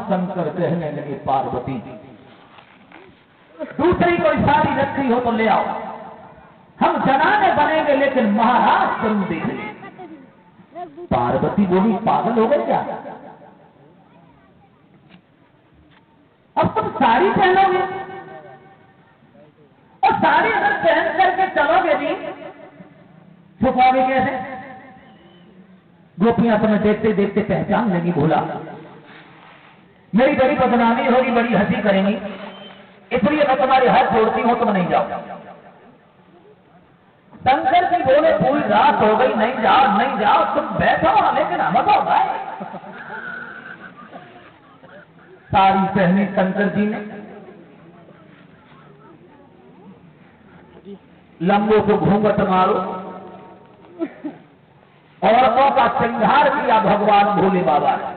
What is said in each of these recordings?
शंकर कहने लगे पार्वती दूसरी कोई साड़ी रखी हो तो ले आओ, हम जनाने बनेंगे लेकिन महाराज तुम देख ले। पार्वती बोली पागल हो गई क्या? अब तुम साड़ी पहनोगे और साड़ी अगर पहन करके चलोगे भी छुपाओगे कैसे? गोपियां तुम्हें देखते देखते पहचान लगी, बोला मेरी बड़ी बदनामी होगी, बड़ी हंसी करेंगी, इसलिए मैं तुम्हारे हाथ जोड़ती हूं, तुम नहीं जाओ। शंकर जी बोले पूरी रात हो गई, नहीं जाओ नहीं जाओ, तुम बैठो लेकिन हम तो भाई। साड़ी पहनी शंकर जी ने, लंबों को घूंघट मारो, औरतों का श्रृंगार किया भगवान भोले बाबा ने।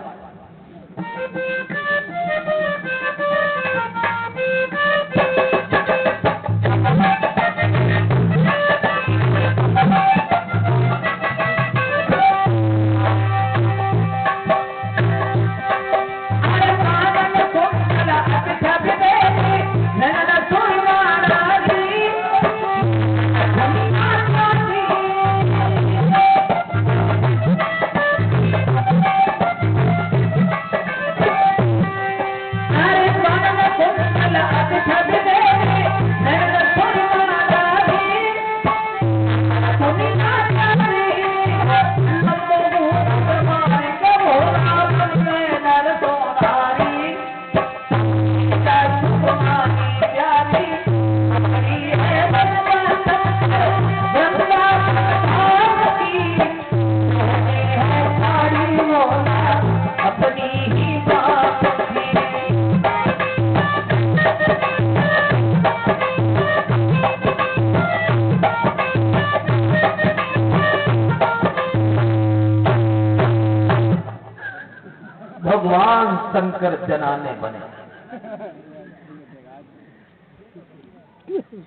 भगवान शंकर जनाने बने,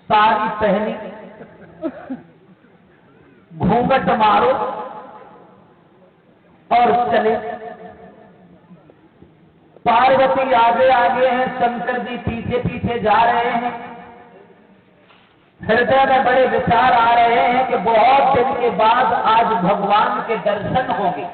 साड़ी पहनी, घूंघट मारो और चले। पार्वती आगे आगे हैं, शंकर जी पीछे पीछे जा रहे हैं। हृदय में बड़े विचार आ रहे हैं कि बहुत दिन के बाद आज भगवान के दर्शन होंगे।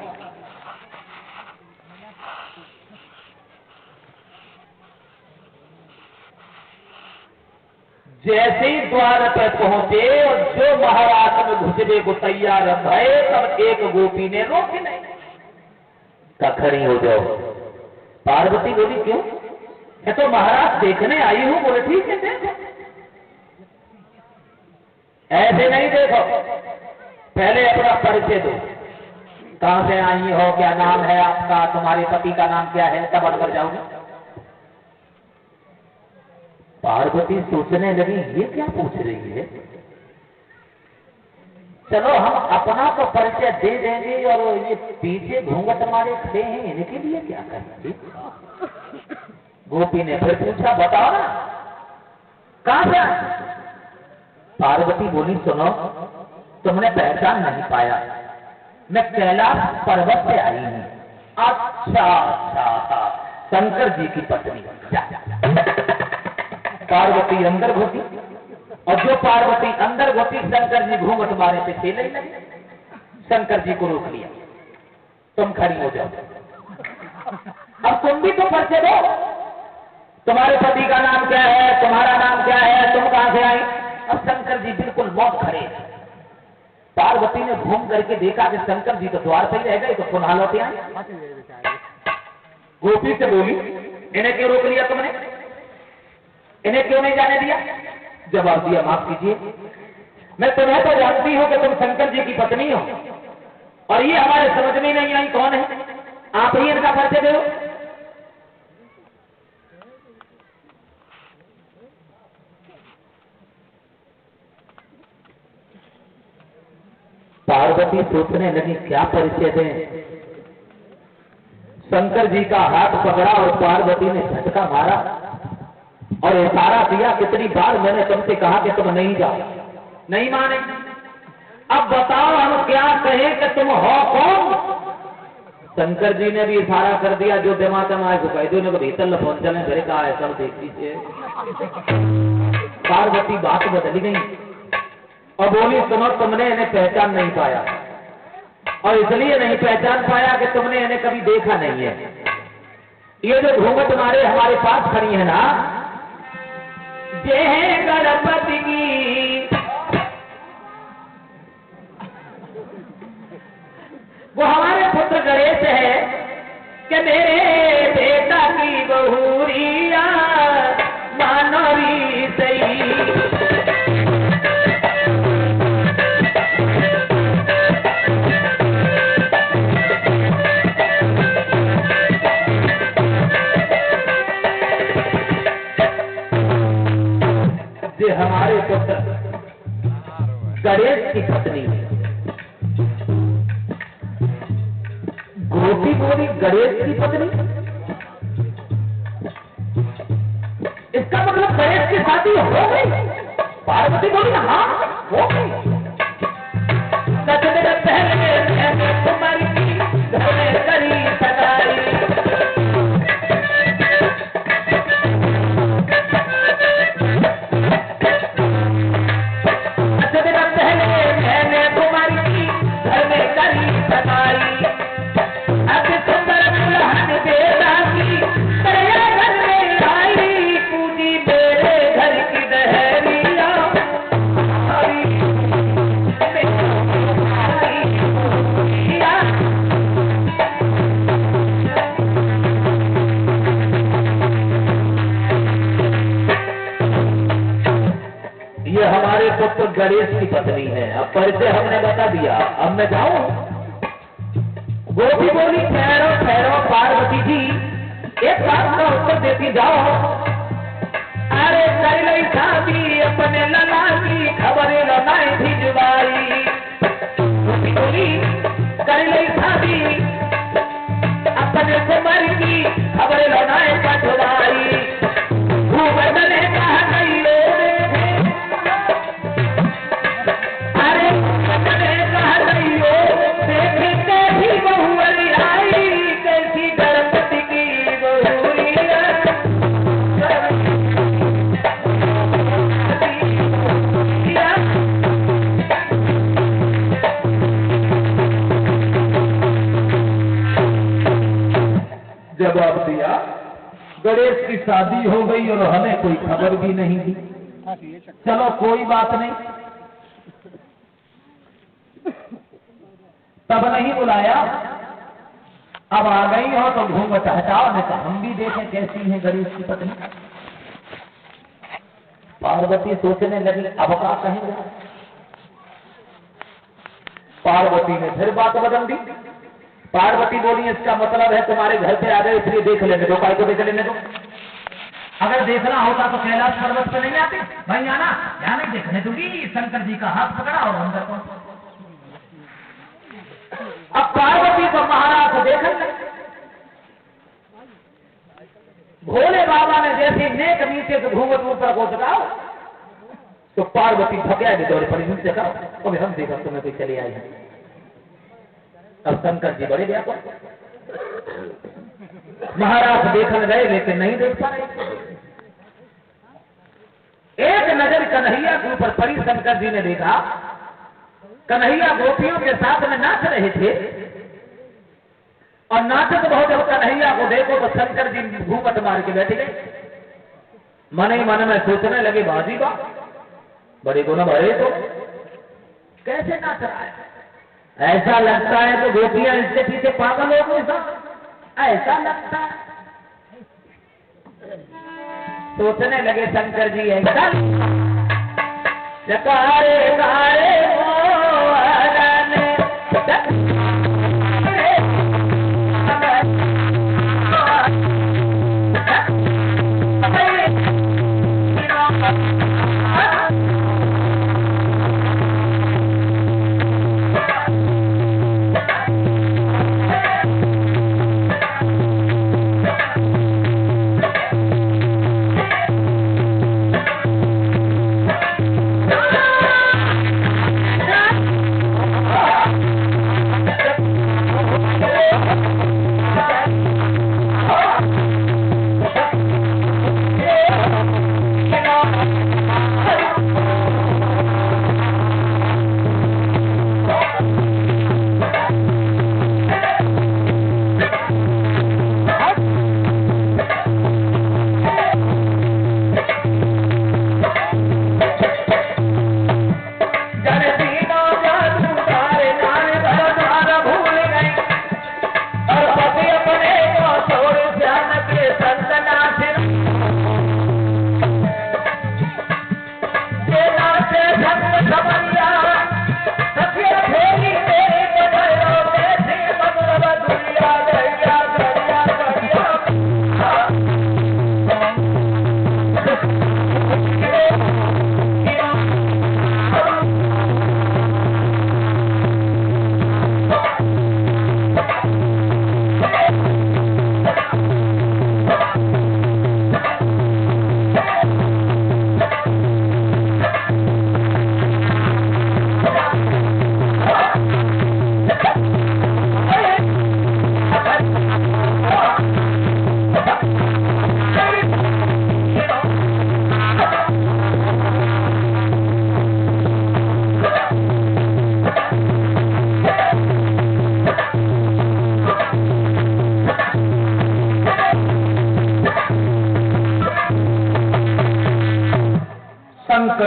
जैसे ही द्वार पे पहुंचे और जो महाराज में घुसने को तैयार भय, तब एक गोपी ने रोकी नहीं, कहा खड़ी हो जाओ। पार्वती बोली क्यों? मैं तो महाराज देखने आई हूं। बोले ठीक है देखो। ऐसे नहीं देखो, पहले अपना परिचय दो, कहां से आई हो, क्या नाम है आपका, तुम्हारे पति का नाम क्या है, तब अंदर जाओगे। पार्वती सोचने लगी ये क्या पूछ रही है, चलो हम अपना तो परिचय दे देंगे और ये पीछे घूंघट मारे खड़े हैं, इनके लिए क्या करेंगे। गोपी ने फिर पूछा बताओ ना कहां से? पार्वती बोली सुनो, तुमने पहचान नहीं पाया, मैं कैलाश पर्वत से आई हूं। अच्छा अच्छा, शंकर जी की पत्नी। पार्वती अंदर घुसी और जो पार्वती अंदर घुसी, शंकर जी घूंघट मारे पे खेलने लगे। शंकर जी को रोक लिया, तुम खड़ी हो जाओ, अब तुम भी तो परिचय दो, तुम्हारे पति का नाम क्या है, तुम्हारा नाम क्या है, तुम कहां से आई। अब शंकर जी बिल्कुल मौत खड़े। पार्वती ने घूम करके देखा कि शंकर जी तो द्वार पर ही रह गए, तो पुनः लौटे आए। गोपी से बोली इन्हें क्यों रोक लिया तुमने, इन्हें क्यों नहीं जाने दिया? जवाब दिया माफ कीजिए, मैं तुम्हें तो जानती हूं कि तुम शंकर जी की पत्नी हो, और ये हमारे समझ में नहीं आई कौन है, आप ही इनका परिचय दो। पार्वती सोचने लगी क्या परिचय दें। शंकर जी का हाथ पकड़ा और पार्वती ने झटका मारा और इशारा दिया, कितनी बार मैंने तुमसे कहा कि तुम नहीं जाओ, नहीं माने। अब बताओ हम क्या कहें कि तुम हो कौन? शंकर जी ने भी इशारा कर दिया, जो दिमाग में आए कह दो, ने भीतर फोन चले फिर कहा है सब देख लीजिए। पार्वती बात बदल गई और बोली, सुनो, तुमने इन्हें पहचान नहीं पाया, और इसलिए नहीं पहचान पाया कि तुमने इन्हें कभी देखा नहीं है। ये जो घूंघट मारे हमारे पास खड़ी है ना, ये है गणपति की, वो हमारे पुत्र गणेश है कि मेरे बेटा की बहुरिया मानवी सही। ये हमारे पुत्र गणेश की पत्नी है। गोपी बोली, गणेश की पत्नी, इसका मतलब गणेश की शादी हो गई। पार्वती बोली, हाँ हो गई। सच दिन पहले मैंने तुम्हारी घर में करी सगाई, सच दिन पहले मैंने तुम्हारी घर में करी सगाई। ये हमारे पुत्र गणेश की पत्नी है। अब परिचय हमने बता दिया, अब मैं जाऊं? गोपी बोली, ठहरो ठहरो पार्वती जी, एक बात का उत्तर देती जाओ। अरे कर ली शादी अपने लला की, खबर ललाई भिजवाई। गोपी बोली, कर ली शादी अपने कुमार की, खबर ललाई पठवाई। भूबदले कहा गई जवाब दिया, गणेश की शादी हो गई और हमें कोई खबर भी नहीं दी। चलो कोई बात नहीं, तब नहीं बुलाया, अब आ गई हो तो घूंघट हटाओ, नहीं तो हम भी देखें कैसी है गणेश की पत्नी। पार्वती सोचने लगी, अब क्या कहेंगे। पार्वती ने फिर बात बदल दी। पार्वती बोली, इसका मतलब है तुम्हारे घर पे आ गए इसलिए देख लेने दो। काय को देख लेने दो? अगर देखना होता तो कैलाश पर्वत पे नहीं आते भाई, आना यहाँ नहीं देखने दूंगी। शंकर जी का हाथ पकड़ा और अंदर को। अब पार्वती को महाराज देखने लगे। भोले बाबा ने जैसे नेक नीचे से घूंघट ऊपर को चढ़ाओ तो पार्वती भगया के दौरे पर से कहा, अभी हम देखा तुम्हें कोई चली आई है। अब शंकर जी बड़े व्यापक, महाराज देखने गए लेकिन नहीं देख पा रहे। एक नजर कन्हैया के ऊपर पड़ी। शंकर जी ने देखा कन्हैया गोपियों के साथ में नाच रहे थे और नाचत बहुत। जब कन्हैया को देखो तो शंकर जी घूंघट मार के बैठ गए। मन ही मन में सोचने लगे, बाजी बा बड़े गुण भरे तो कैसे नाच रहा है। ऐसा लगता है तो गोपियां इसके पीछे पागल हो गई सब, ऐसा लगता है। सोचने लगे शंकर जी, ऐसा जकारे कारे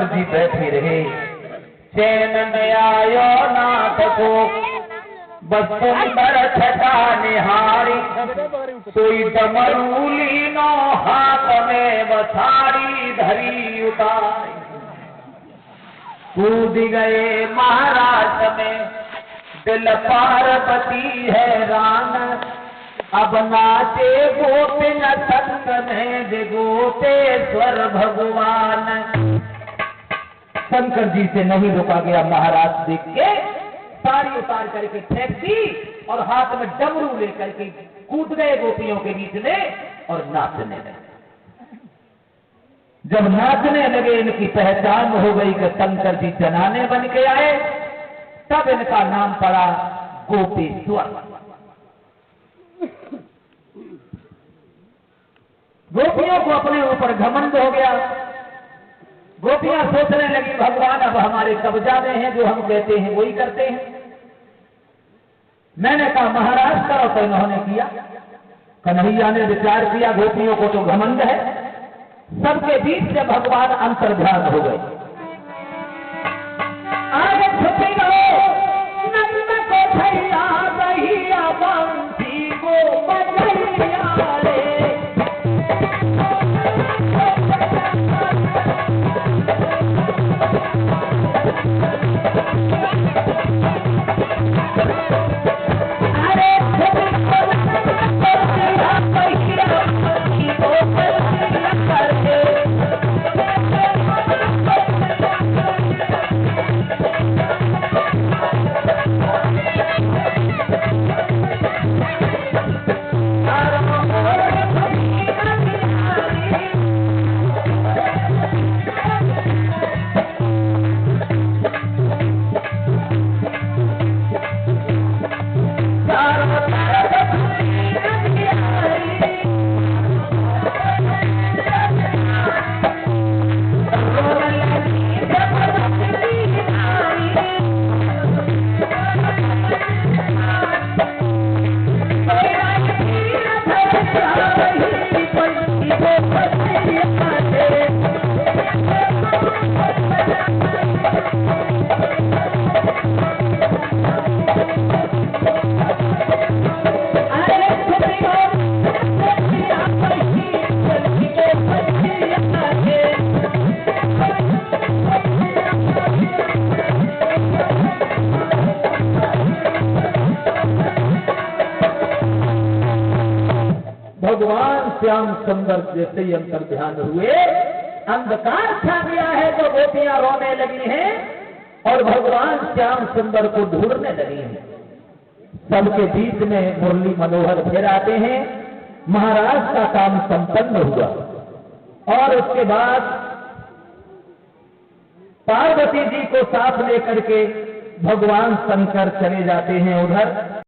जी बैठे रहे। चैन न आयो नाथ को बस सुंदर छटा निहारी, कोई डमरूली नो हाथ में बसारी धरी उतारी। कूद गए महाराज में दिल पार्वती हैरान, अब नाचे गोपिन संग में गोपेश्वर भगवान। शंकर जी से नहीं रोका गया, महाराज देख के साड़ी उतार करके फेंक दी और हाथ में डमरू लेकर के कूद गए गोपियों के बीच में और नाचने लगे। जब नाचने लगे इनकी पहचान हो गई कि शंकर जी जनाने बन के आए, तब इनका नाम पड़ा गोपेश्वर। गोपियों को अपने ऊपर घमंड हो गया। गोपियां सोचने लगी भगवान अब हमारे कब्जा में है, जो हम कहते हैं वही करते हैं। मैंने कहा महाराज करो, तो इन्होंने किया। कन्हैया ने विचार किया गोपियों को तो घमंड है। सबके बीच से भगवान अंतर्ध्यान हो गए। आगे छुपी रहो नंद को छैया बहिया बंसी को बजैया रे। भगवान श्याम सुंदर जैसे ही अंतर ध्यान हुए, अंधकार छा गया है तो गोपियां रोने लगी हैं और भगवान श्याम सुंदर को ढूंढने लगी हैं। सबके बीच में मुरली मनोहर फिर आते हैं। महाराज का काम संपन्न हुआ और उसके बाद पार्वती जी को साथ लेकर के भगवान शंकर चले जाते हैं उधर।